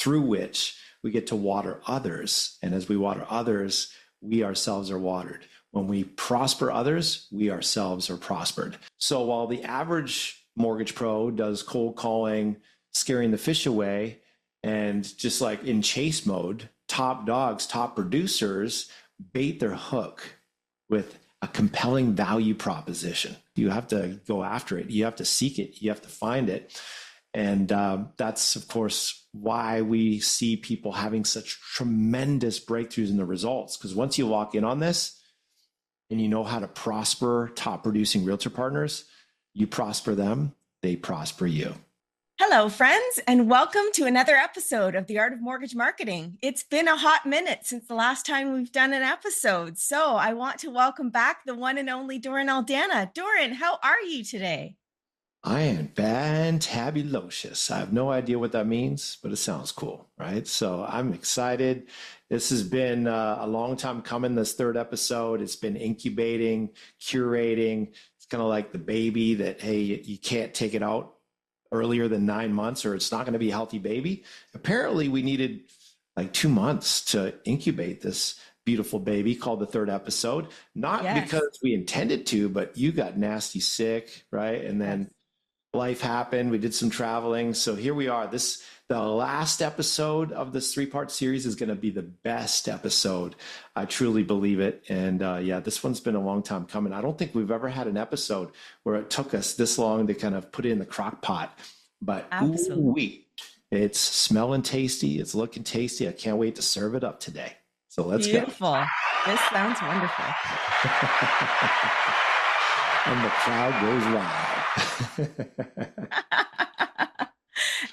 through which we get to water others. And as we water others, we ourselves are watered. When we prosper others, we ourselves are prospered. So while the average mortgage pro does cold calling, scaring the fish away, and just like in chase mode, top dogs, top producers bait their hook with a compelling value proposition. You have to go after it. You have to seek it. You have to find it. And that's, of course, why we see people having such tremendous breakthroughs in the results. Because once you lock in on this and you know how to prosper top producing realtor partners, you prosper them, they prosper you. Hello, friends, and welcome to another episode of The Art of Mortgage Marketing. It's been a hot minute since the last time we've done an episode, so I want to welcome back the one and only Doran Aldana. Doran, how are you today? I am fantabulocious. I have no idea what that means, but it sounds cool, right? So I'm excited. This has been a long time coming, this third episode. It's been incubating, curating. It's kind of like the baby that, hey, you can't take it out earlier than 9 months or it's not going to be a healthy baby. Apparently we needed like 2 months to incubate this beautiful baby called the third episode, not because we intended to, but you got nasty sick, right? And then life happened. We did some traveling. So here we are. The last episode of this 3-part series is going to be the best episode. I truly believe it. And this one's been a long time coming. I don't think we've ever had an episode where it took us this long to kind of put it in the crock pot. But it's smelling tasty. It's looking tasty. I can't wait to serve it up today. So let's go. Beautiful. This sounds wonderful. And the crowd goes wild.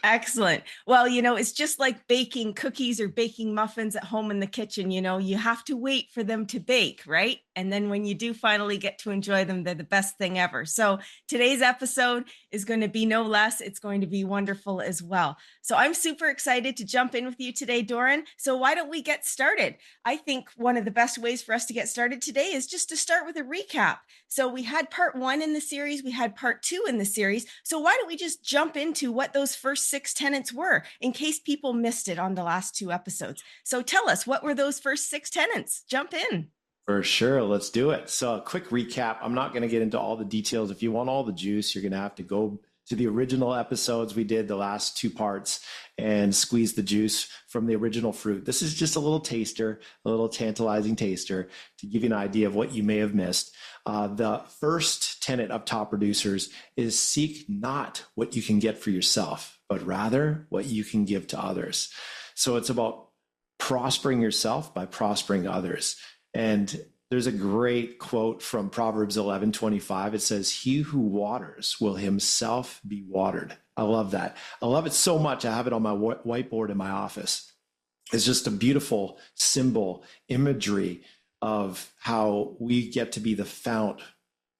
Excellent. Well, it's just like baking cookies or baking muffins at home in the kitchen. You have to wait for them to bake, right? And then when you do finally get to enjoy them, they're the best thing ever. So today's episode is going to be no less. It's going to be wonderful as well. So I'm super excited to jump in with you today, Doran. So why don't we get started? I think one of the best ways for us to get started today is just to start with a recap. So we had part 1 in the series. We had part 2 in the series. So why don't we just jump into what those first 6 tenets were in case people missed it on the last 2 episodes. So tell us, what were those first 6 tenets? Jump in. For sure. Let's do it. So a quick recap. I'm not going to get into all the details. If you want all the juice, you're going to have to go to the original episodes we did, the last 2 parts, and squeeze the juice from the original fruit. This is just a little taster, a little tantalizing taster to give you an idea of what you may have missed. The first tenet of top producers is seek not what you can get for yourself, but rather what you can give to others. So it's about prospering yourself by prospering others. And there's a great quote from Proverbs 11:25. It says, "He who waters will himself be watered." I love that. I love it so much. I have it on my whiteboard in my office. It's just a beautiful symbol, imagery of how we get to be the fount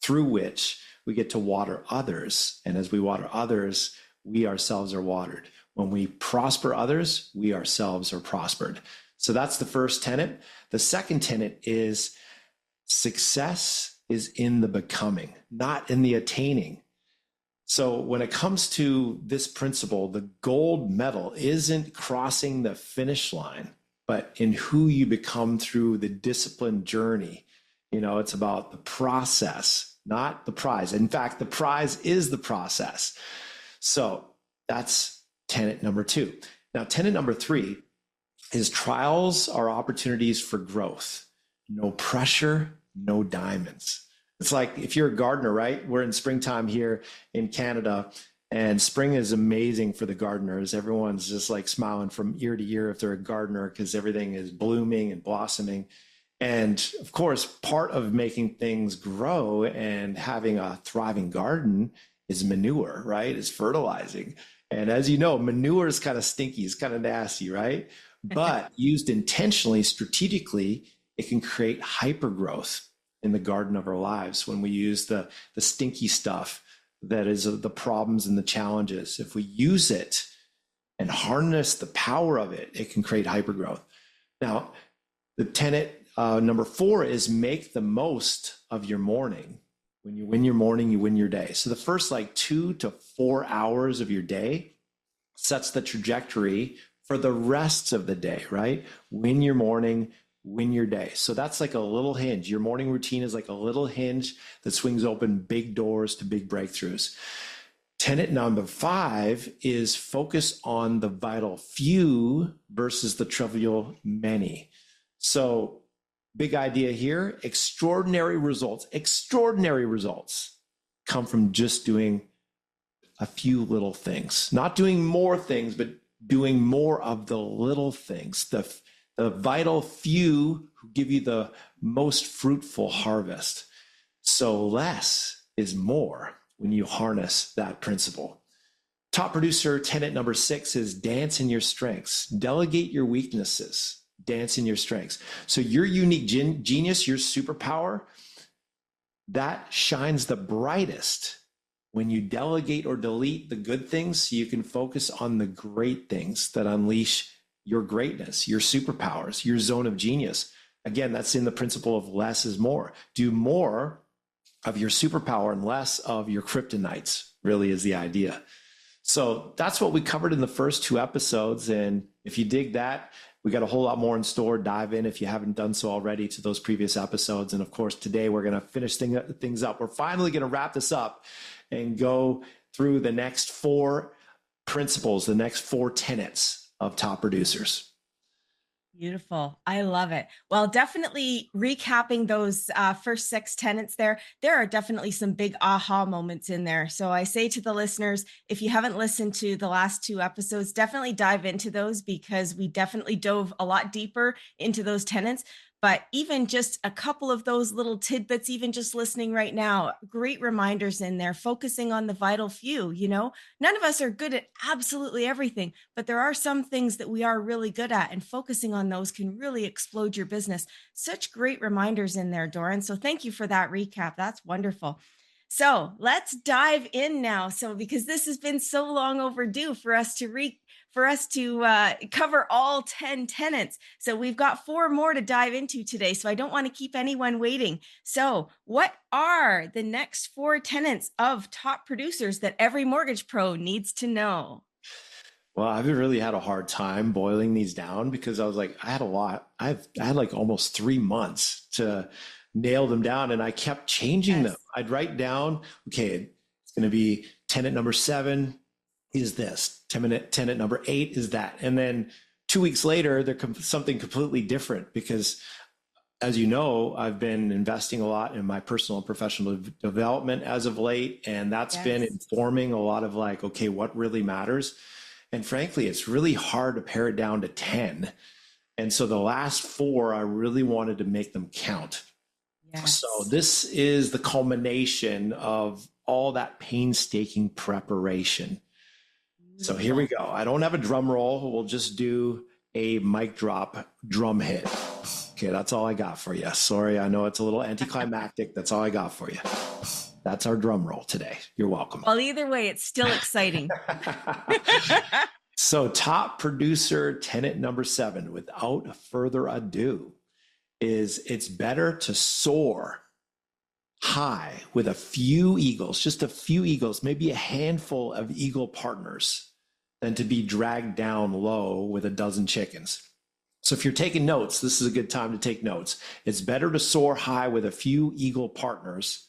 through which we get to water others. And as we water others, we ourselves are watered. When we prosper others, we ourselves are prospered. So that's the first tenet. The second tenet is success is in the becoming, not in the attaining. So when it comes to this principle, the gold medal isn't crossing the finish line, but in who you become through the disciplined journey. It's about the process, not the prize. In fact, the prize is the process. So that's tenet number 2. Now, tenet number 3 is trials are opportunities for growth. No pressure, no diamonds. It's like if you're a gardener, right? We're in springtime here in Canada, and spring is amazing for the gardeners. Everyone's just like smiling from ear to ear if they're a gardener because everything is blooming and blossoming. And of course, part of making things grow and having a thriving garden is manure, right? Is fertilizing. And as you know, manure is kind of stinky, it's kind of nasty, right? But used intentionally, strategically, it can create hyper growth in the garden of our lives when we use the stinky stuff that is the problems and the challenges. If we use it and harness the power of it, it can create hyper growth. Now, the tenet number 4 is make the most of your morning. When you win your morning, you win your day. So the first 2 to 4 hours of your day sets the trajectory for the rest of the day, right? Win your morning, win your day. So that's like a little hinge. Your morning routine is like a little hinge that swings open big doors to big breakthroughs. Tenet number 5 is focus on the vital few versus the trivial many. So big idea here, extraordinary results come from just doing a few little things, not doing more things, but doing more of the little things, the vital few who give you the most fruitful harvest. So less is more when you harness that principle. Top producer tenet number 6 is dance in your strengths. Delegate your weaknesses. Dance in your strengths. So your unique genius, your superpower, that shines the brightest when you delegate or delete the good things so you can focus on the great things that unleash your greatness, your superpowers, your zone of genius. Again, that's in the principle of less is more. Do more of your superpower and less of your kryptonites, really is the idea. So that's what we covered in the first 2 episodes. And if you dig that, we got a whole lot more in store. Dive in if you haven't done so already to those previous episodes. And of course, today we're going to finish things up. We're finally going to wrap this up and go through the next 4 principles, the next 4 tenets of top producers. Beautiful. I love it. Well, definitely recapping those first 6 tenets there are definitely some big aha moments in there. So I say to the listeners, if you haven't listened to the last 2 episodes, definitely dive into those because we definitely dove a lot deeper into those tenets. But even just a couple of those little tidbits, even just listening right now, great reminders in there, focusing on the vital few. None of us are good at absolutely everything, but there are some things that we are really good at, and focusing on those can really explode your business. Such great reminders in there, Doran. So thank you for that recap. That's wonderful. So let's dive in now. So because this has been so long overdue for us to cover all 10 tenets. So we've got 4 more to dive into today. So I don't want to keep anyone waiting. So what are the next 4 tenets of top producers that every mortgage pro needs to know? Well, I've really had a hard time boiling these down because I was like, I had a lot. I had like almost 3 months to nail them down, and I kept changing them. I'd write down, okay, it's going to be tenet number 7 is this, tenet number 8 is that. And then 2 weeks later, they're something completely different because, as you know, I've been investing a lot in my personal and professional development as of late. And that's been informing a lot of like, okay, what really matters? And frankly, it's really hard to pare it down to 10. And so the last 4, I really wanted to make them count. Yes. So this is the culmination of all that painstaking preparation. So here we go. I don't have a drum roll. We'll just do a mic drop drum hit. Okay, that's all I got for you. Sorry, I know it's a little anticlimactic. That's all I got for you. That's our drum roll today. You're welcome. Well, either way, it's still exciting. So top producer tenet number 7, without further ado, is it's better to soar high with a few eagles, just a few eagles, maybe a handful of eagle partners, than to be dragged down low with a dozen chickens. So if you're taking notes, this is a good time to take notes. It's better to soar high with a few eagle partners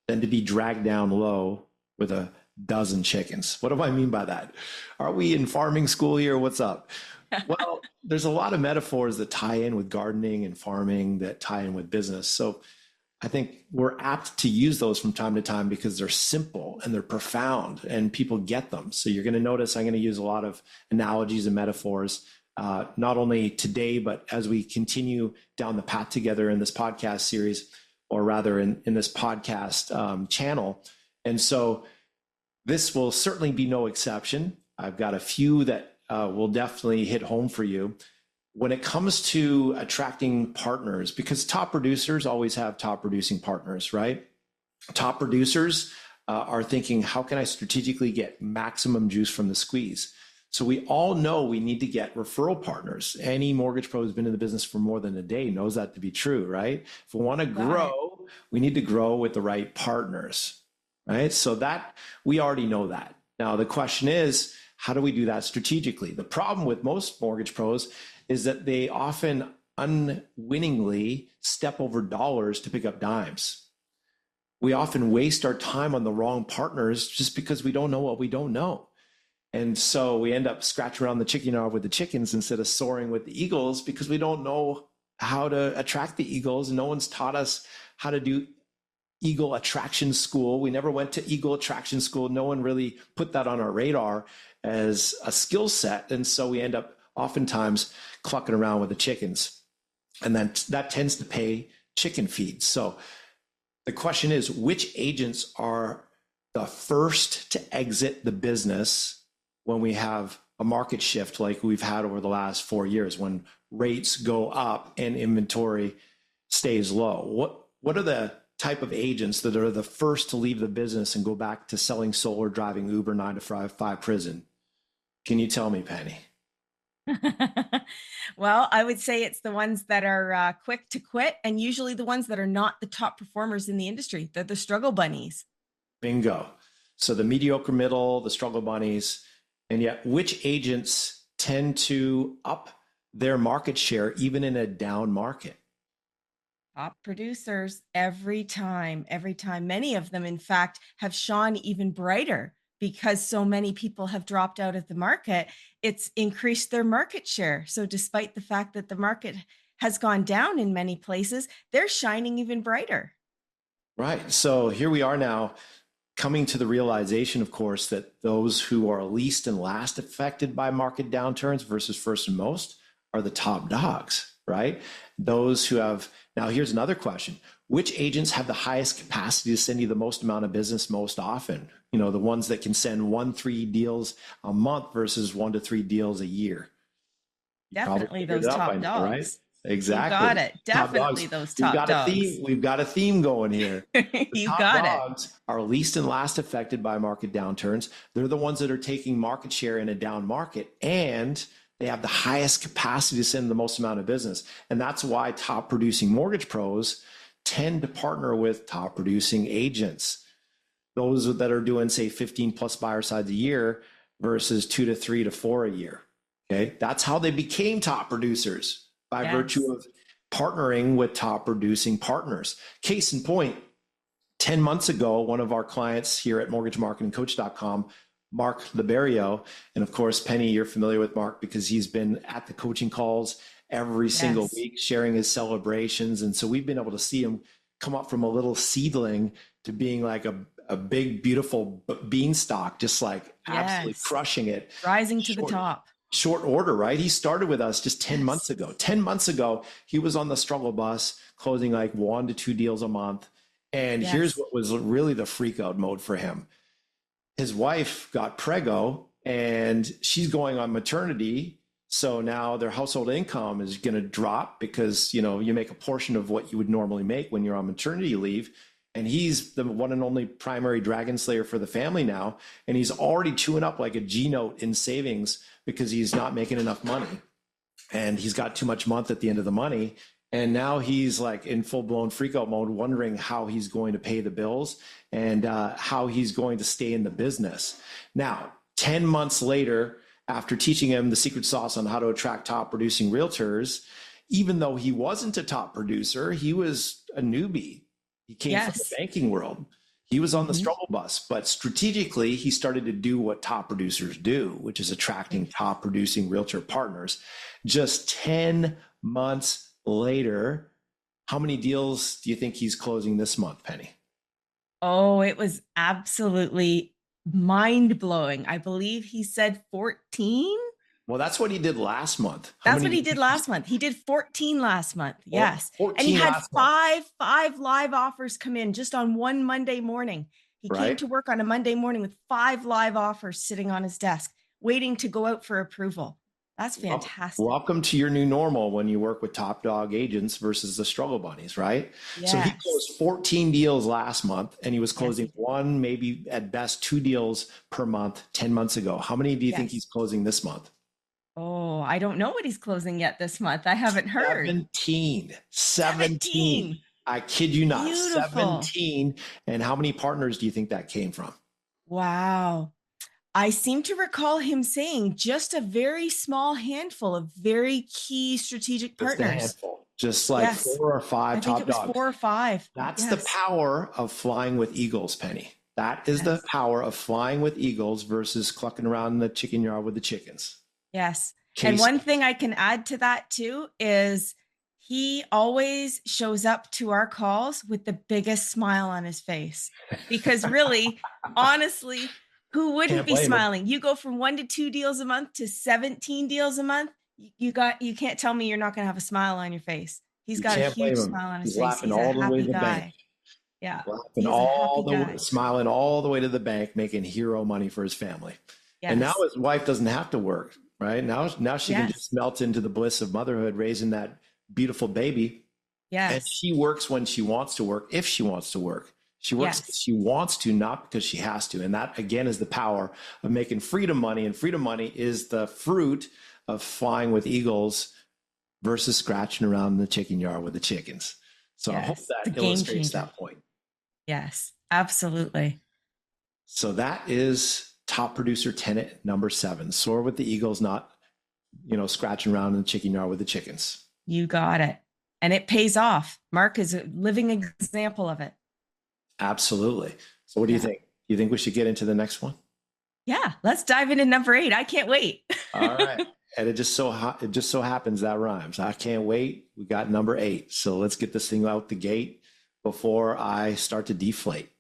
than to be dragged down low with a dozen chickens. What do I mean by that? Are we in farming school here? What's up? Well, there's a lot of metaphors that tie in with gardening and farming that tie in with business. So I think we're apt to use those from time to time because they're simple and they're profound and people get them. So you're going to notice I'm going to use a lot of analogies and metaphors, not only today, but as we continue down the path together in this podcast series, or rather in this podcast channel. And so this will certainly be no exception. I've got a few that will definitely hit home for you. When it comes to attracting partners, because top producers always have top producing partners, right? Top producers are thinking, how can I strategically get maximum juice from the squeeze? So we all know we need to get referral partners. Any mortgage pro who's been in the business for more than a day knows that to be true, right? If we want to grow, we need to grow with the right partners, right? So that we already know that. Now the question is, How do we do that strategically? The problem with most mortgage pros is that they often unwittingly step over dollars to pick up dimes. We often waste our time on the wrong partners just because we don't know what we don't know. And so we end up scratching around the chicken yard with the chickens instead of soaring with the eagles because we don't know how to attract the eagles. No one's taught us how to do eagle attraction school. We never went to eagle attraction school. No one really put that on our radar as a skill set. And so we end up oftentimes clucking around with the chickens. And then that tends to pay chicken feed. So the question is, which agents are the first to exit the business when we have a market shift like we've had over the last 4 years, when rates go up and inventory stays low? What are the type of agents that are the first to leave the business and go back to selling solar, driving Uber, 9 to 5 prison? Can you tell me, Penny? Well, I would say it's the ones that are quick to quit, and usually the ones that are not the top performers in the industry. They're the struggle bunnies. Bingo. So the mediocre middle, the struggle bunnies, and yet which agents tend to up their market share even in a down market? Top producers every time, every time. Many of them, in fact, have shone even brighter because so many people have dropped out of the market. It's increased their market share. So, despite the fact that the market has gone down in many places, they're shining even brighter. Right. So here we are now coming to the realization, of course, that those who are least and last affected by market downturns versus first and most are the top dogs, right? Those who have, now here's another question. Which agents have the highest capacity to send you the most amount of business most often? You know, the ones that can send 1-3 deals a month versus 1 to 3 deals a year. You Definitely those top dogs. Right? Exactly. You got it. Definitely those top dogs. We've got a theme going here. The You top got dogs are least and last affected by market downturns. They're the ones that are taking market share in a down market, and they have the highest capacity to send the most amount of business. And that's why top producing mortgage pros tend to partner with top producing agents. Those that are doing, say, 15 plus buyer sides a year versus 2 to 3 to 4 a year. Okay. That's how they became top producers, by virtue of partnering with top producing partners. Case in point, 10 months ago, one of our clients here at mortgagemarketingcoach.com, Mark Liberio, and of course, Penny, you're familiar with Mark because he's been at the coaching calls every single week, sharing his celebrations. And so we've been able to see him come up from a little seedling to being like a big, beautiful beanstalk, just like absolutely crushing it. Rising to the top. Short order, right? He started with us just 10 months ago. 10 months ago, he was on the struggle bus, closing like 1 to 2 deals a month. And here's what was really the freak out mode for him. His wife got preggo and she's going on maternity. So now their household income is going to drop because, you know, you make a portion of what you would normally make when you're on maternity leave. And he's the one and only primary dragon slayer for the family now. And he's already chewing up like a G note in savings because he's not making enough money. And he's got too much month at the end of the money. And now he's like in full blown freak out mode, wondering how he's going to pay the bills and how he's going to stay in the business. Now, 10 months later, after teaching him the secret sauce on how to attract top producing realtors, even though he wasn't a top producer, he was a newbie. He came from the banking world. He was on the struggle bus, but strategically, he started to do what top producers do, which is attracting top producing realtor partners. Just 10 months later, how many deals do you think he's closing this month, Penny? Oh, it was absolutely mind-blowing. I believe he said 14. Well, that's what he did last month. That's what he did last month. He did 14 last month. Yes. And he had five live offers come in just on one Monday morning. He came to work on a Monday morning with 5 live offers sitting on his desk, waiting to go out for approval. That's fantastic. Welcome to your new normal when you work with top dog agents versus the struggle bunnies, right? Yes. So he closed 14 deals last month and he was closing 1, maybe at best 2 deals per month 10 months ago. How many do you think he's closing this month? Oh, I don't know what he's closing yet this month. I haven't heard. 17. I kid you not. Beautiful. 17. And how many partners do you think that came from? Wow. I seem to recall him saying just a very small handful of very key strategic Just a partners. handful, just like Yes. 4 or 5 I think it top was dogs. 4 or 5. That's the Yes. power of flying with eagles, Penny. That is the Yes. power of flying with eagles versus clucking around in the chicken yard with the chickens. Yes. And Case. one thing I can add to that too is he always shows up to our calls with the biggest smile on his face. Because really, honestly, who wouldn't Can't be blame them. smiling? You go from 1 to 2 deals a month to 17 deals a month. You can't tell me you're not going to have a smile on your face. He's You got a can't blame huge him. smile on his He's face. laughing He's a all the way happy to the bank. guy. Yeah. Laughing He is a happy guy. smiling all the way to the bank, making hero money for his family. And now Yes. his wife doesn't have to work, right? Now she can Yes. just melt into the bliss of motherhood, raising that beautiful baby. And Yes. she works when she wants to work, if she wants to work. She works because Yes. she wants to, not because she has to. And that, again, is the power of making freedom money. And freedom money is the fruit of flying with eagles versus scratching around in the chicken yard with the chickens. So I hope Yes. It's a that game illustrates changer. that point. Yes, absolutely. So that is top producer tenet number 7. Soar with the eagles, not, scratching around in the chicken yard with the chickens. You got it. And it pays off. Mark is a living example of it. Absolutely. So what do you think? You think we should get into the next one? Yeah, let's dive into number 8. I can't wait. All right. And it just so happens that rhymes. I can't wait. We got number 8. So let's get this thing out the gate before I start to deflate.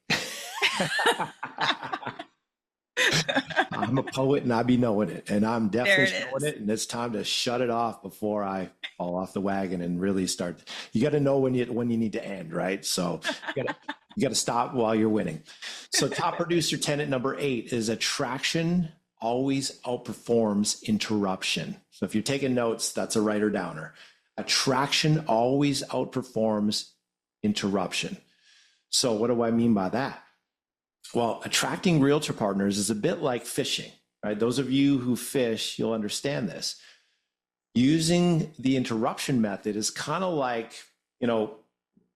I'm a poet and I be knowing it. And I'm definitely showing it. And it's time to shut it off before I fall off the wagon and really start. You got to know when you need to end, right? So you got to stop while you're winning. So top producer tenet number 8 is attraction always outperforms interruption. So if you're taking notes, that's a writer downer. Attraction always outperforms interruption. So what do I mean by that? Well, attracting realtor partners is a bit like fishing, right? Those of you who fish, you'll understand this. Using the interruption method is kind of like,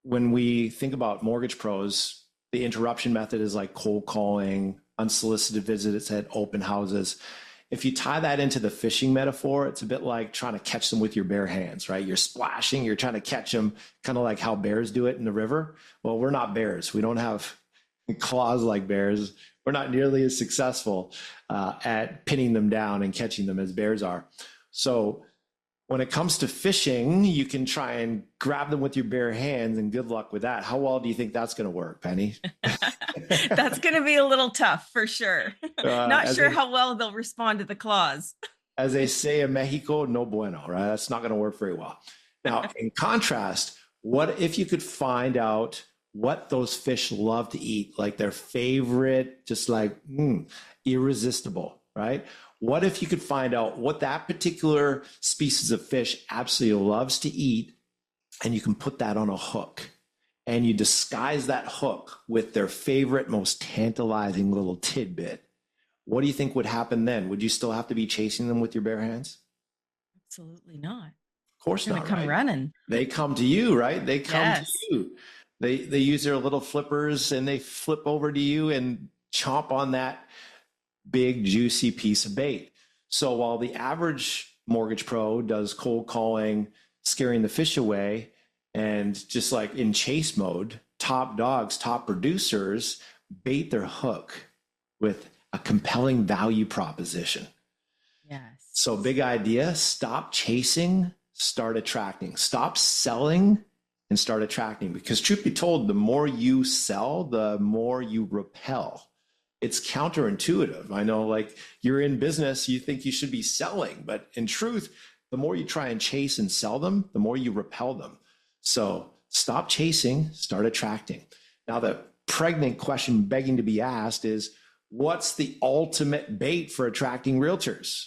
when we think about mortgage pros, the interruption method is like cold calling, unsolicited visits at open houses. If you tie that into the fishing metaphor, it's a bit like trying to catch them with your bare hands, right? You're splashing, you're trying to catch them, kind of like how bears do it in the river. Well, we're not bears. We don't have claws like bears. We're not nearly as successful at pinning them down and catching them as bears are. So when it comes to fishing, you can try and grab them with your bare hands, and good luck with that. How well do you think that's going to work, Penny? That's going to be a little tough for sure. Not sure how well they'll respond to the claws. As they say in Mexico, no bueno, right? That's not going to work very well. Now, in contrast, what if you could find out what those fish love to eat, like their favorite, just like irresistible, right? What if you could find out what that particular species of fish absolutely loves to eat, and you can put that on a hook, and you disguise that hook with their favorite, most tantalizing little tidbit? What do you think would happen then? Would you still have to be chasing them with your bare hands? Absolutely not. Of course not. Come right? running. They come to you, right? They come to you. They use their little flippers and they flip over to you and chomp on that big juicy piece of bait. So while the average mortgage pro does cold calling, scaring the fish away, and just like in chase mode, top dogs, top producers bait their hook with a compelling value proposition. Yes. So big idea, stop chasing, start attracting. Stop selling and start attracting, because truth be told, the more you sell, the more you repel. It's counterintuitive. I know, like, you're in business, you think you should be selling, but in truth, the more you try and chase and sell them, the more you repel them. So stop chasing, start attracting. Now, the pregnant question begging to be asked is, what's the ultimate bait for attracting realtors?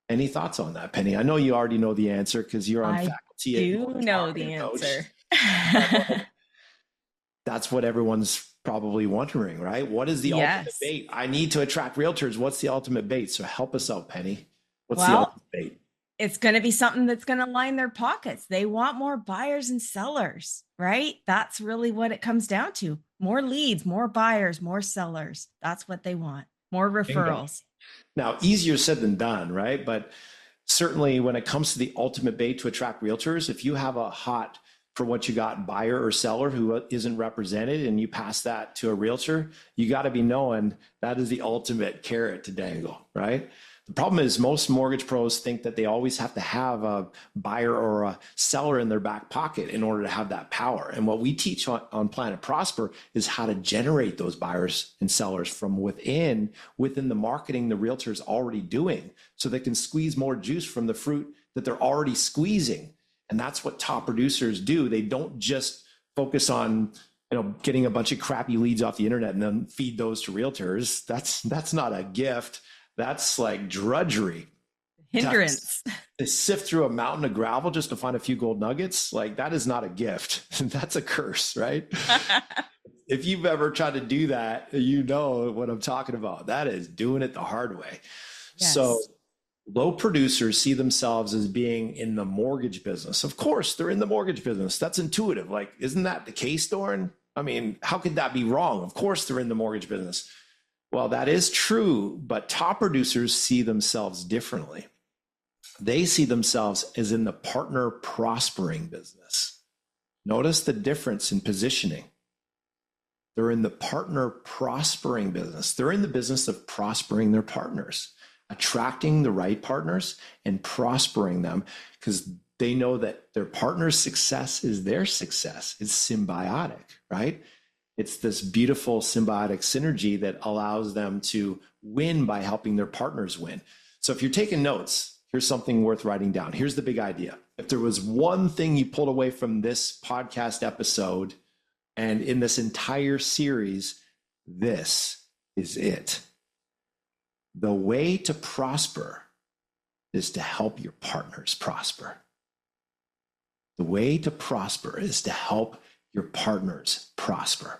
Any thoughts on that, Penny? I know you already know the answer because you're on faculty. I do know the answer. That's what everyone's probably wondering, right? What is the ultimate bait? I need to attract realtors. What's the ultimate bait? So help us out, Penny. What's the ultimate bait? It's going to be something that's going to line their pockets. They want more buyers and sellers, right? That's really what it comes down to. More leads, more buyers, more sellers. That's what they want. More referrals. Now, easier said than done, right? But certainly when it comes to the ultimate bait to attract realtors, if you have a hot for what you got buyer or seller who isn't represented and you pass that to a realtor, you got to be knowing that is the ultimate carrot to dangle, right? The problem is most mortgage pros think that they always have to have a buyer or a seller in their back pocket in order to have that power. And what we teach on Planet Prosper is how to generate those buyers and sellers from within the marketing the realtor's already doing, so they can squeeze more juice from the fruit that they're already squeezing. And that's what top producers do. They don't just focus on, getting a bunch of crappy leads off the internet and then feed those to realtors. That's not a gift. That's like drudgery. Hindrance. To sift through a mountain of gravel just to find a few gold nuggets, like that is not a gift. That's a curse, right? If you've ever tried to do that, you know what I'm talking about. That is doing it the hard way. Yes. So low producers see themselves as being in the mortgage business. Of course, they're in the mortgage business. That's intuitive. Like, isn't that the case, Doran? I mean, how could that be wrong? Of course, they're in the mortgage business. Well, that is true, but top producers see themselves differently. They see themselves as in the partner prospering business. Notice the difference in positioning. They're in the partner prospering business. They're in the business of prospering their partners, attracting the right partners and prospering them, because they know that their partner's success is their success. It's symbiotic, right? It's this beautiful symbiotic synergy that allows them to win by helping their partners win. So if you're taking notes, here's something worth writing down. Here's the big idea. If there was one thing you pulled away from this podcast episode and in this entire series, this is it. The way to prosper is to help your partners prosper. The way to prosper is to help your partners prosper.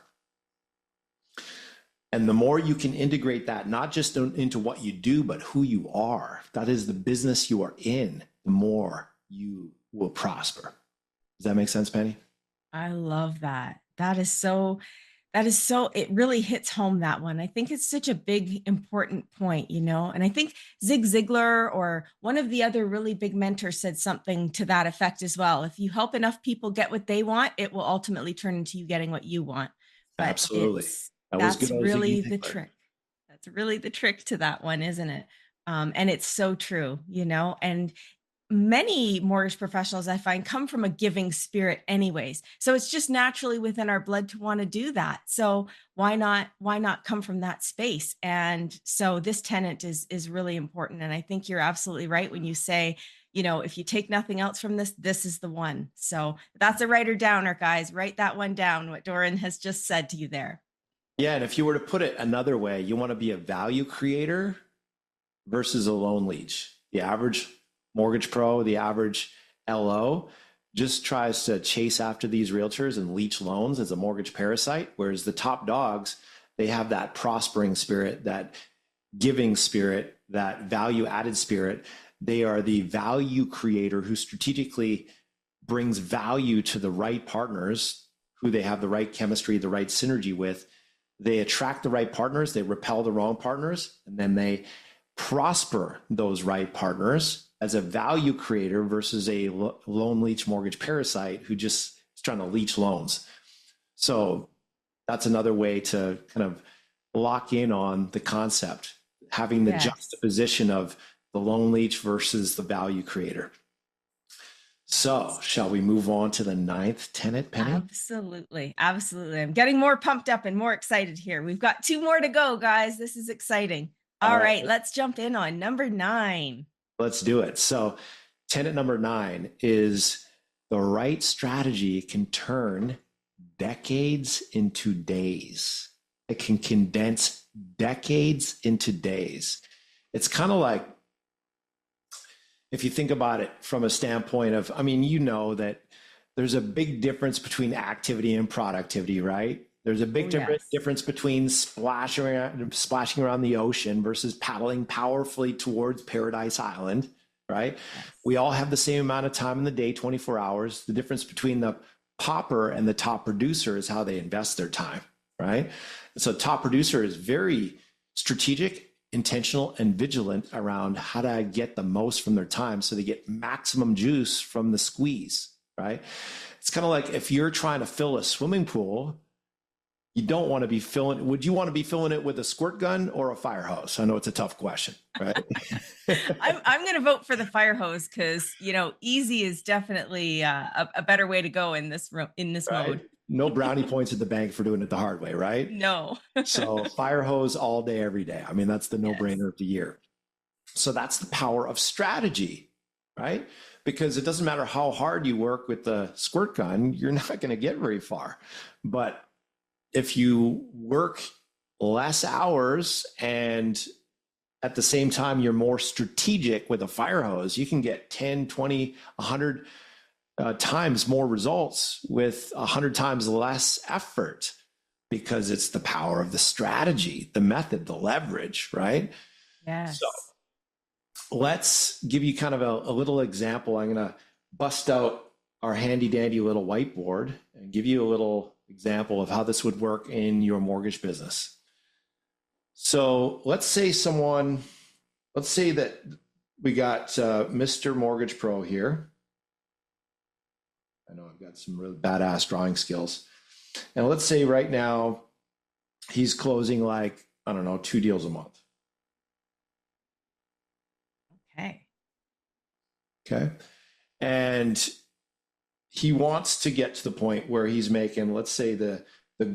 And the more you can integrate that, not just into what you do, but who you are, that is the business you are in, the more you will prosper. Does that make sense, Penny? I love that. That is so, it really hits home, that one. I think it's such a big, important point, and I think Zig Ziglar or one of the other really big mentors said something to that effect as well. If you help enough people get what they want, it will ultimately turn into you getting what you want. But absolutely. That's really the trick. That's really the trick to that one, isn't it? And it's so true, and many mortgage professionals I find come from a giving spirit anyways. So it's just naturally within our blood to want to do that. So why not come from that space? And so this tenet is really important. And I think you're absolutely right when you say, if you take nothing else from this, this is the one. So that's a writer downer, guys. Write that one down, what Doran has just said to you there. Yeah. And if you were to put it another way, you want to be a value creator versus a loan leech. The average mortgage pro, the average LO, just tries to chase after these realtors and leech loans as a mortgage parasite, whereas the top dogs, they have that prospering spirit, that giving spirit, that value added spirit. They are the value creator who strategically brings value to the right partners who they have the right chemistry, the right synergy with. They attract the right partners, they repel the wrong partners, and then they prosper those right partners as a value creator versus a loan leech mortgage parasite who just is trying to leech loans. So that's another way to kind of lock in on the concept, having the juxtaposition of the loan leech versus the value creator. So shall we move on to the 9th tenet, Penny? Absolutely. Absolutely. I'm getting more pumped up and more excited here. We've got 2 more to go, guys. This is exciting. All right. Let's jump in on number 9. Let's do it. So tenet number 9 is the right strategy can turn decades into days. It can condense decades into days. It's kind of like, if you think about it from a standpoint of, that there's a big difference between activity and productivity, right? There's a big difference between splashing around the ocean versus paddling powerfully towards Paradise Island, right? Yes. We all have the same amount of time in the day, 24 hours. The difference between the popper and the top producer is how they invest their time, right? And so top producer is very strategic intentional and vigilant around how to get the most from their time so they get maximum juice from the squeeze, right? It's kind of like if you're trying to fill a swimming pool, you don't want to be filling, would you want to be filling it with a squirt gun or a fire hose? I know it's a tough question, right? I'm going to vote for the fire hose because, easy is definitely a better way to go in this Right? mode. No brownie points at the bank for doing it the hard way, right? No. So fire hose all day, every day. I mean, that's the Yes. no-brainer of the year. So that's the power of strategy, right? Because it doesn't matter how hard you work with the squirt gun, you're not going to get very far. But if you work less hours and at the same time you're more strategic with a fire hose, you can get 10, 20, 100 times more results with 100 times less effort because it's the power of the strategy, the method, the leverage, right? Yes. So let's give you kind of a little example. I'm going to bust out our handy dandy little whiteboard and give you a little example of how this would work in your mortgage business. So let's say that we got Mr. Mortgage Pro here. I know I've got some really badass drawing skills. And let's say right now he's closing like, I don't know, 2 deals a month. Okay. And he wants to get to the point where he's making, let's say the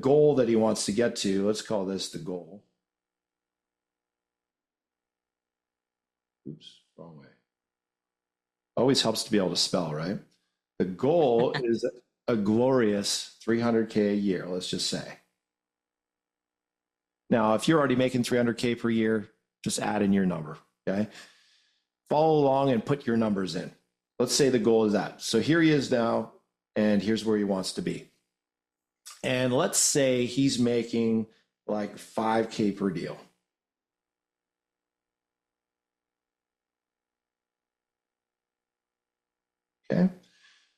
goal that he wants to get to, let's call this the goal. Oops, wrong way. Always helps to be able to spell, right? The goal is a glorious 300K a year, let's just say. Now, if you're already making 300K per year, just add in your number, okay? Follow along and put your numbers in. Let's say the goal is that. So here he is now, and here's where he wants to be. And let's say he's making like 5K per deal. Okay.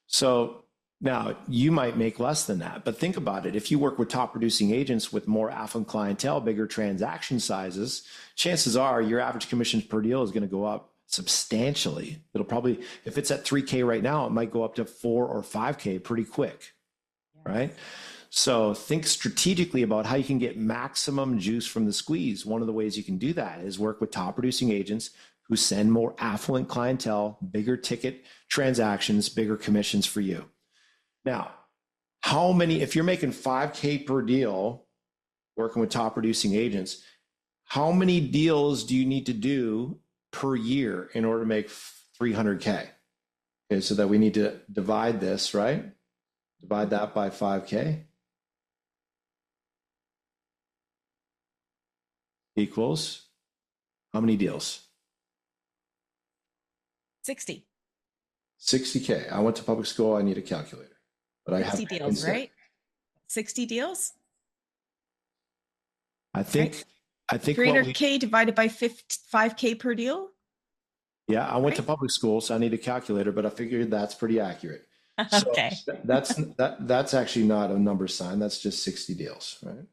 So now you might make less than that, but think about it. If you work with top producing agents with more affluent clientele, bigger transaction sizes, chances are your average commissions per deal is going to go up substantially. It'll probably, if it's at 3K right now, it might go up to 4 or 5K pretty quick, right? So think strategically about how you can get maximum juice from the squeeze. One of the ways you can do that is work with top producing agents who send more affluent clientele, bigger ticket transactions, bigger commissions for you. Now, how many, if you're making 5K per deal, working with top producing agents, how many deals do you need to do per year in order to make 300K? Okay, so that we need to divide this, right? Divide that by 5K equals how many deals? 60. 60K. I went to public school. I need a calculator, but I have 60 deals, right? 60 deals. I think 300K divided by 5K per deal. Yeah, I went to public school, so I need a calculator, but I figured that's pretty accurate. So Okay. that's actually not a number sign. That's just 60 deals, right?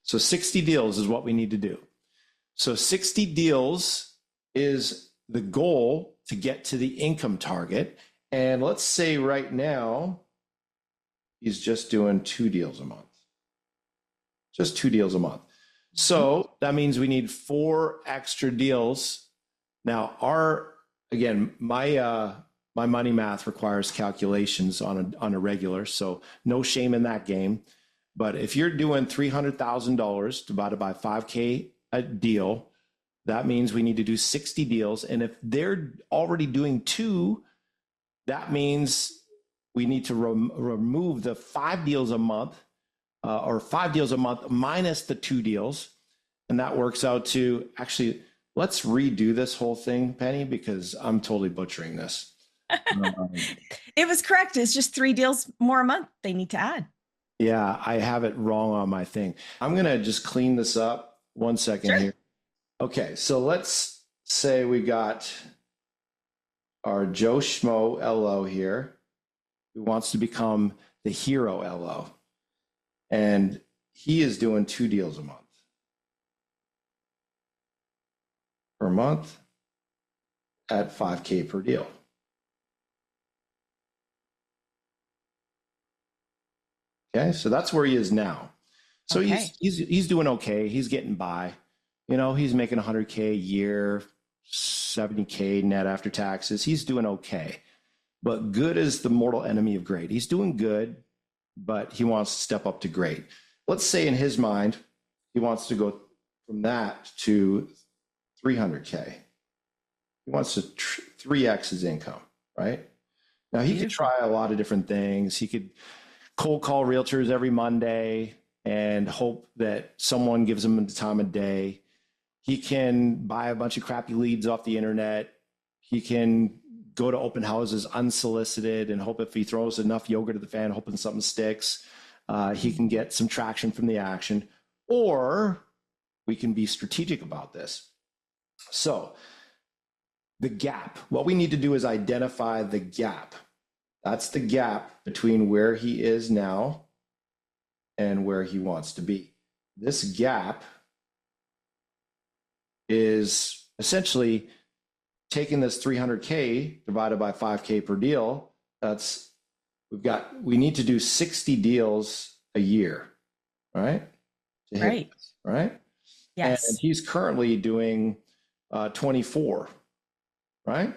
So 60 deals is what we need to do. So 60 deals is the goal to get to the income target. And let's say right now, he's just doing 2 deals a month. Just 2 deals a month. So that means we need 4 extra deals. Now, my money math requires calculations on a regular, so no shame in that game. But if you're doing $300,000 divided by 5K a deal, that means we need to do 60 deals. And if they're already doing 2, that means we need to remove the 5 deals a month or 5 deals a month minus the 2 deals. And that works out to, actually, let's redo this whole thing, Penny, because I'm totally butchering this. It was correct. It's just 3 deals more a month they need to add. Yeah, I have it wrong on my thing. I'm going to just clean this up. 1 second here. Okay, so let's say we got our Joe Schmo LO here who wants to become the hero LO. And he is doing 2 deals a month. per month at $5,000 per deal. Okay, so that's where he is now. So Okay. he's doing okay. He's getting by. He's making $100,000 a year, $70,000 net after taxes. He's doing okay. But good is the mortal enemy of great. He's doing good, but he wants to step up to great. Let's say in his mind, he wants to go from that to $300,000. He wants to 3x his income, right? Now he could try a lot of different things. He could cold call realtors every Monday and hope that someone gives him the time of day. He can buy a bunch of crappy leads off the internet. He can go to open houses unsolicited and hope if he throws enough yogurt at the fan, hoping something sticks, he can get some traction from the action. Or we can be strategic about this. So the gap, what we need to do is identify the gap. That's the gap between where he is now and where he wants to be. This gap is essentially taking this $300,000 divided by $5,000 per deal. We need to do 60 deals a year, right? Right. Right? Yes. And he's currently doing 24, right?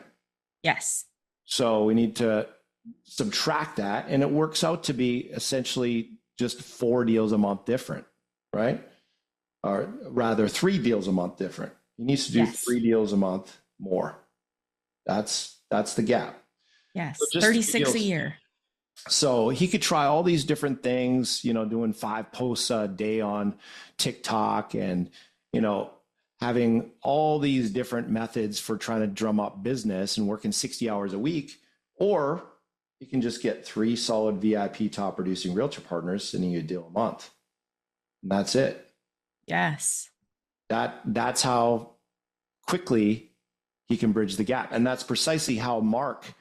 Yes. So we need to subtract that, and it works out to be essentially just 4 deals a month different, right? Or rather 3 deals a month different. He needs to do 3 deals a month more. That's the gap. Yes. So 36 a year. So he could try all these different things, doing 5 posts a day on TikTok and, having all these different methods for trying to drum up business and working 60 hours a week. Or you can just get 3 solid VIP top producing realtor partners sending you a deal a month. And that's it. Yes. That's how quickly he can bridge the gap. And that's precisely how Mark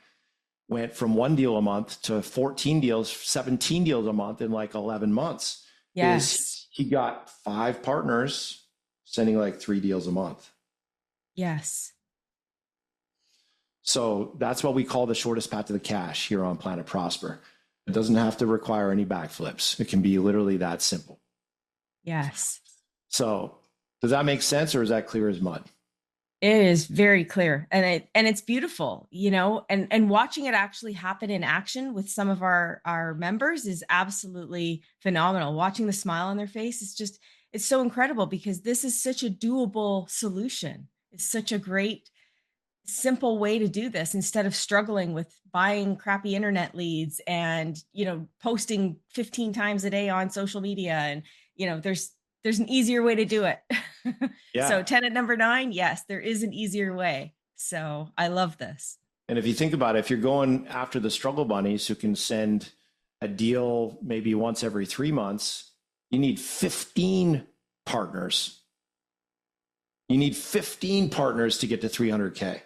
went from 1 deal a month to 14 deals, 17 deals a month in like 11 months. Yes. He got 5 partners sending like 3 deals a month. Yes. So that's what we call the shortest path to the cash here on Planet Prosper. It doesn't have to require any backflips. It can be literally that simple. Yes. So does that make sense, or is that clear as mud? It is very clear, and it's beautiful, and watching it actually happen in action with some of our members is absolutely phenomenal. Watching the smile on their face is it's so incredible, because this is such a doable solution. It's such a great, simple way to do this instead of struggling with buying crappy internet leads and, posting 15 times a day on social media. And, there's an easier way to do it. Yeah. So tenet number 9, yes, there is an easier way. So I love this. And if you think about it, if you're going after the struggle bunnies who can send a deal maybe once every 3 months, you need 15 partners. You need 15 partners to get to $300,000.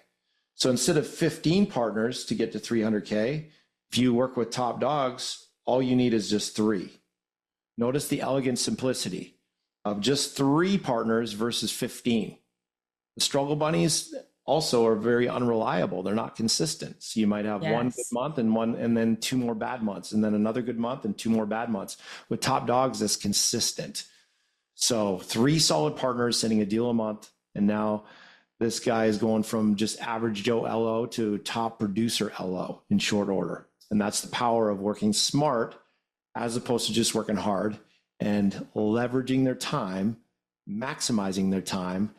So instead of 15 partners to get to $300,000, if you work with top dogs, all you need is just 3. Notice the elegant simplicity of just 3 partners versus 15. The struggle bunnies also are very unreliable. They're not consistent. So you might have 1 good month and then 2 more bad months, and then another good month and 2 more bad months. With top dogs, that's consistent. So 3 solid partners sending a deal a month, and now this guy is going from just average Joe LO to top producer LO in short order. And that's the power of working smart as opposed to just working hard and leveraging their time, maximizing their time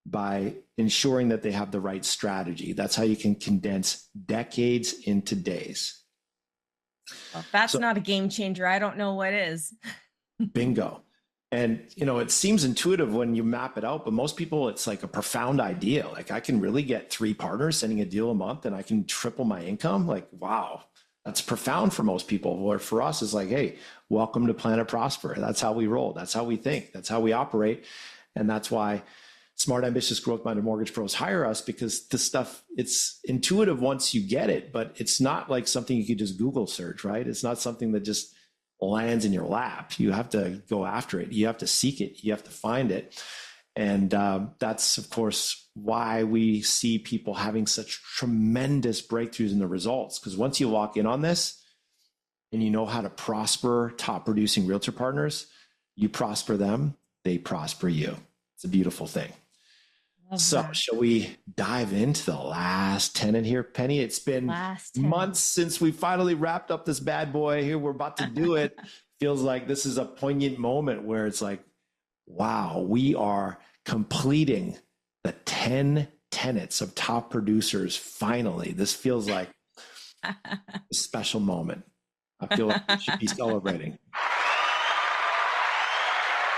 by ensuring that they have the right strategy. That's how you can condense decades into days. Well, if that's not a game changer, I don't know what is. Bingo. And, it seems intuitive when you map it out, but most people, it's like a profound idea. Like, I can really get 3 partners sending a deal a month and I can triple my income. Like, wow, that's profound for most people. Or for us, it's like, hey, welcome to Planet Prosper. That's how we roll. That's how we think. That's how we operate. And that's why smart, ambitious, growth-minded mortgage pros hire us, because the stuff, it's intuitive once you get it, but it's not like something you could just Google search, right? It's not something that just lands in your lap. You have to go after it. You have to seek it. You have to find it. And that's, of course, why we see people having such tremendous breakthroughs in the results. Because once you lock in on this and you know how to prosper top producing realtor partners, you prosper them, they prosper you. It's a beautiful thing. Love So that. shall we dive into the last tenant here, Penny? It's been Last tenant. months since we finally wrapped up this bad boy here. We're about to do it. Feels like this is a poignant moment where it's like, wow, we are completing the 10 tenets of top producers. Finally, this feels like a special moment. I feel like we should be celebrating.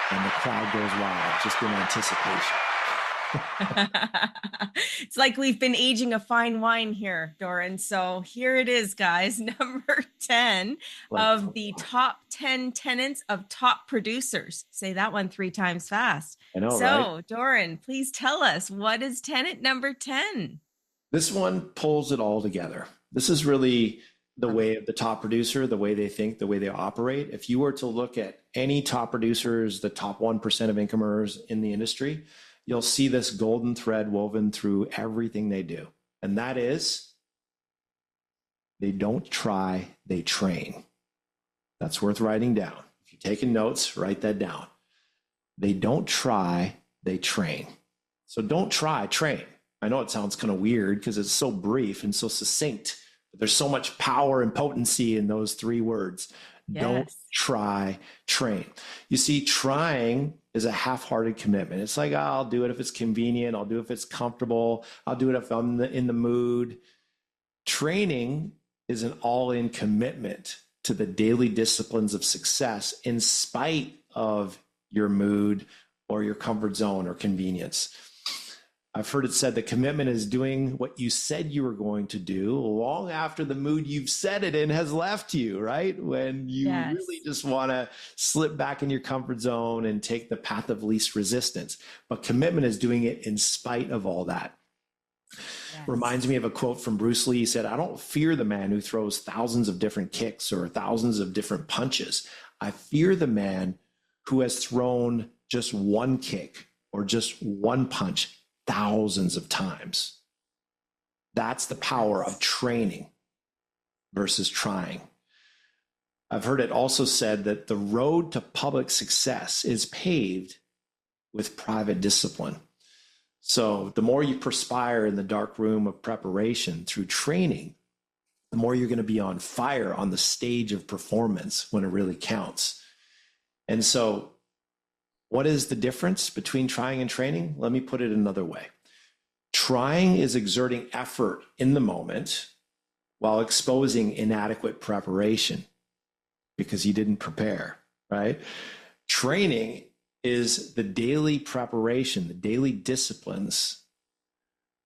And the crowd goes wild just in anticipation. It's like we've been aging a fine wine here, Doran. So here it is, guys. Number 10 of the top 10 tenets of top producers. Say that one 3 times fast. I know, so, right? Doran, please tell us, what is tenet number 10? This one pulls it all together. This is really the way of the top producer, the way they think, the way they operate. If you were to look at any top producers, the top 1% of income earners in the industry, you'll see this golden thread woven through everything they do. And that is, they don't try, they train. That's worth writing down. If you're taking notes, write that down. They don't try, they train. So don't try, train. I know it sounds kind of weird because it's so brief and so succinct, but there's so much power and potency in those 3 words. Yes. Don't try, train. You see, trying is a half-hearted commitment. It's like, oh, I'll do it if it's convenient. I'll do it if it's comfortable. I'll do it if I'm in the mood. Training is an all-in commitment to the daily disciplines of success in spite of your mood or your comfort zone or convenience. I've heard it said that commitment is doing what you said you were going to do long after the mood you've set it in has left you, right? When you really just want to slip back in your comfort zone and take the path of least resistance. But commitment is doing it in spite of all that. Reminds me of a quote from Bruce Lee. He said, I don't fear the man who throws thousands of different kicks or thousands of different punches. I fear the man who has thrown just one kick or just one punch thousands of times. That's the power of training versus trying. I've heard it also said that the road to public success is paved with private discipline. So the more you perspire in the dark room of preparation through training, the more you're going to be on fire on the stage of performance when it really counts. And so what is the difference between trying and training? Let me put it another way. Trying is exerting effort in the moment while exposing inadequate preparation because you didn't prepare, right? Training is the daily preparation, the daily disciplines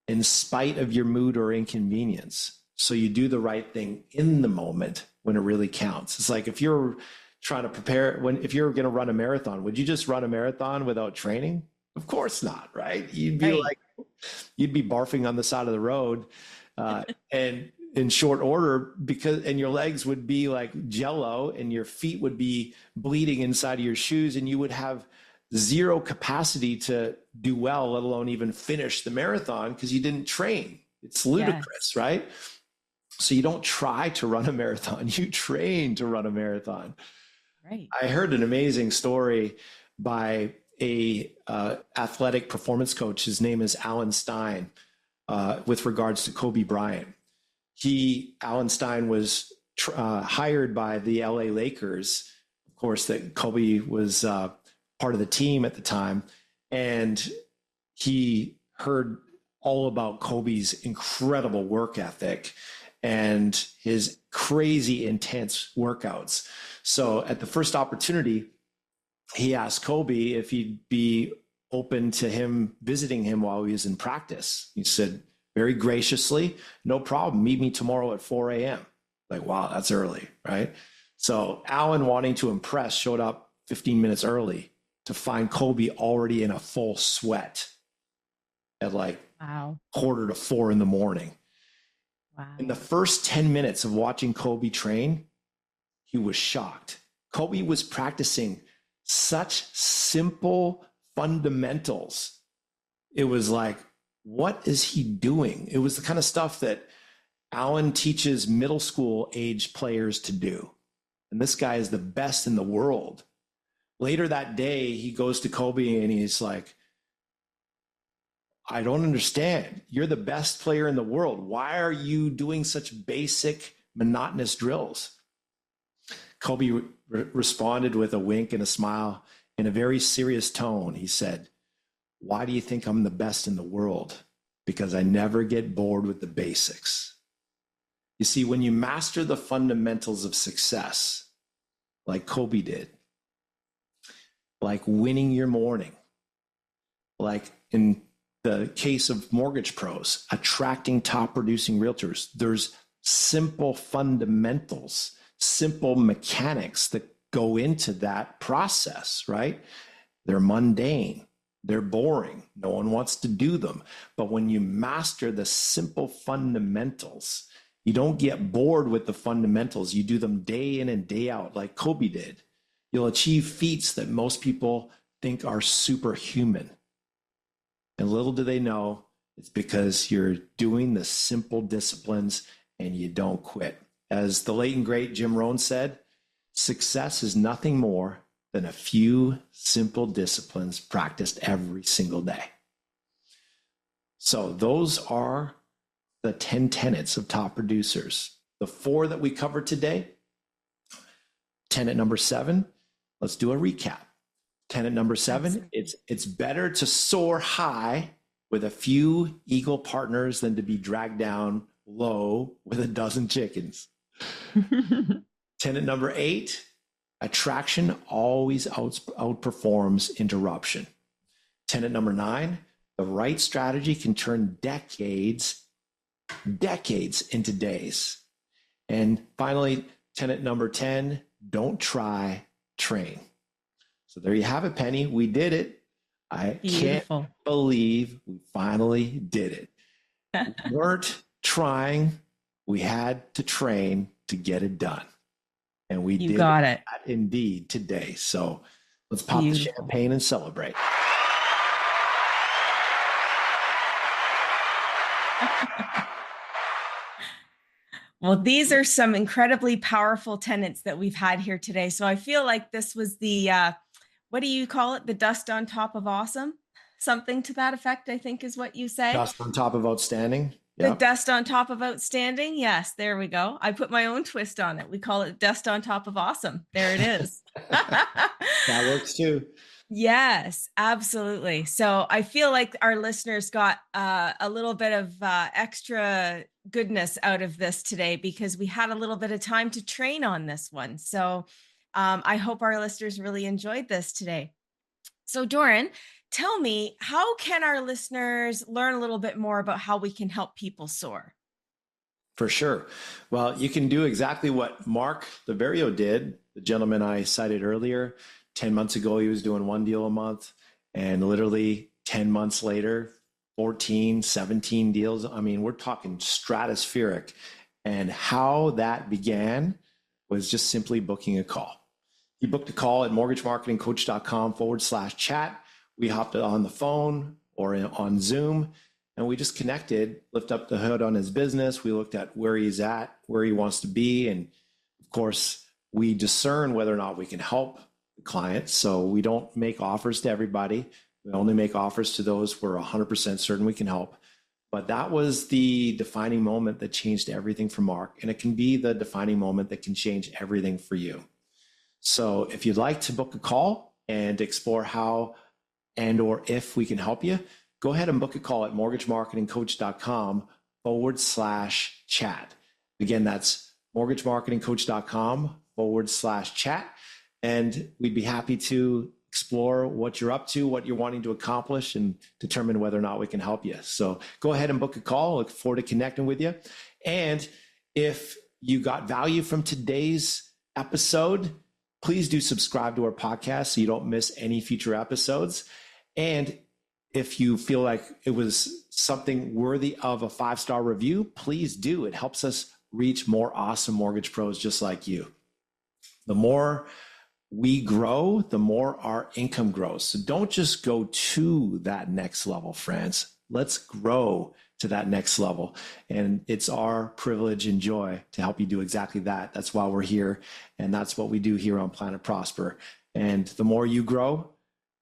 in spite of your mood or inconvenience. So you do the right thing in the moment when it really counts. It's like if you're trying to prepare, if you're going to run a marathon, would you just run a marathon without training? Of course not, right? You'd be barfing on the side of the road and in short order and your legs would be like jello and your feet would be bleeding inside of your shoes and you would have zero capacity to do well, let alone even finish the marathon because you didn't train. It's ludicrous, right? So you don't try to run a marathon, you train to run a marathon. Right. I heard an amazing story by a athletic performance coach. His name is Alan Stein, with regards to Kobe Bryant. Alan Stein was hired by the LA Lakers. Of course, that Kobe was part of the team at the time. And he heard all about Kobe's incredible work ethic and his crazy intense workouts. So at the first opportunity, he asked Kobe if he'd be open to him visiting him while he was in practice. He said, very graciously, no problem. Meet me tomorrow at 4 a.m. Like, wow, that's early, right? So Alan, wanting to impress, showed up 15 minutes early to find Kobe already in a full sweat at like 3:45 in the morning. Wow. In the first 10 minutes of watching Kobe train, he was shocked. Kobe was practicing such simple fundamentals. It was like, what is he doing? It was the kind of stuff that Alan teaches middle school age players to do. And this guy is the best in the world. Later that day, he goes to Kobe and he's like, I don't understand. You're the best player in the world. Why are you doing such basic, monotonous drills? Kobe responded with a wink and a smile. In a very serious tone, he said, why do you think I'm the best in the world? Because I never get bored with the basics. You see, when you master the fundamentals of success, like Kobe did, like winning your morning, like in the case of Mortgage Pros, attracting top producing realtors, there's simple fundamentals, simple mechanics that go into that process, right? They're mundane, they're boring, no one wants to do them. But when you master the simple fundamentals, you don't get bored with the fundamentals. You do them day in and day out, like Kobe did. You'll achieve feats that most people think are superhuman. And little do they know, it's because you're doing the simple disciplines and you don't quit. As the late and great Jim Rohn said, success is nothing more than a few simple disciplines practiced every single day. So those are the 10 tenets of top producers. The 4 that we covered today. Tenet number 7, let's do a recap. Tenet number 7, it's better to soar high with a few eagle partners than to be dragged down low with a dozen chickens. Tenet number 8, attraction always outperforms interruption. Tenet number 9, the right strategy can turn decades into days. And finally, tenet number 10, don't try, train. So there you have it, Penny. We did it. I can't believe we finally did it. We weren't trying. We had to train to get it done. And we did that indeed today. So let's pop the champagne and celebrate. Well, these are some incredibly powerful tenets that we've had here today. So I feel like this was the, what do you call it? The dust on top of awesome? Something to that effect, I think is what you say. Dust on top of outstanding. Yep. The dust on top of outstanding. Yes, there we go. I put my own twist on it. We call it dust on top of awesome. There it is. That works too. Yes, absolutely. So I feel like our listeners got a little bit of extra goodness out of this today because we had a little bit of time to train on this one. So I hope our listeners really enjoyed this today. So Doran, tell me, how can our listeners learn a little bit more about how we can help people soar? For sure. Well, you can do exactly what Mark Liverio did, the gentleman I cited earlier. 10 months ago, he was doing 1 deal a month, and literally 10 months later, 14, 17 deals. I mean, we're talking stratospheric. And how that began was just simply booking a call. He booked a call at mortgagemarketingcoach.com/chat. We hopped on the phone or on Zoom, and we just connected, lift up the hood on his business. We looked at where he's at, where he wants to be. And of course, we discern whether or not we can help the client. So we don't make offers to everybody. We only make offers to those we're 100% certain we can help. But that was the defining moment that changed everything for Mark. And it can be the defining moment that can change everything for you. So if you'd like to book a call and explore how and or if we can help you, go ahead and book a call at mortgagemarketingcoach.com/chat. Again, that's mortgagemarketingcoach.com/chat. And we'd be happy to explore what you're up to, what you're wanting to accomplish, and determine whether or not we can help you. So go ahead and book a call. Look forward to connecting with you. And if you got value from today's episode, please do subscribe to our podcast so you don't miss any future episodes. And if you feel like it was something worthy of a 5-star review, please do. It helps us reach more awesome mortgage pros just like you. The more we grow, the more our income grows. So don't just go to that next level, friends. Let's grow to that next level. And it's our privilege and joy to help you do exactly that. That's why we're here. And that's what we do here on Planet Prosper. And the more you grow,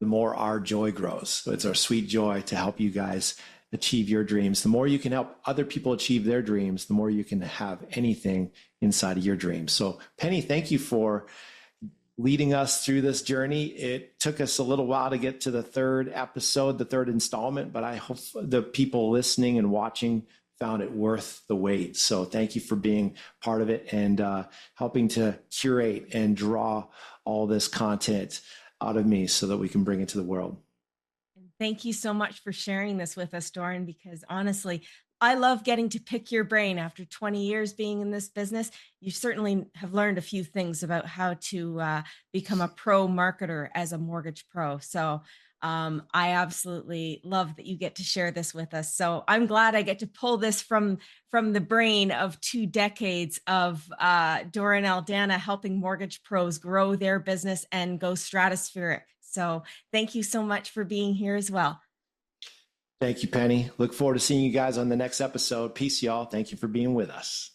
the more our joy grows. So it's our sweet joy to help you guys achieve your dreams. The more you can help other people achieve their dreams, the more you can have anything inside of your dreams. So Penny, thank you for leading us through this journey. It took us a little while to get to the third episode, the third installment, but I hope the people listening and watching found it worth the wait. So thank you for being part of it and helping to curate and draw all this content out of me so that we can bring it to the world. Thank you so much for sharing this with us, Doran, because honestly, I love getting to pick your brain. After 20 years being in this business, you certainly have learned a few things about how to become a pro marketer as a mortgage pro. So I absolutely love that you get to share this with us. So I'm glad I get to pull this from the brain of 2 decades of Doran Aldana helping mortgage pros grow their business and go stratospheric. So thank you so much for being here as well. Thank you, Penny. Look forward to seeing you guys on the next episode. Peace, y'all. Thank you for being with us.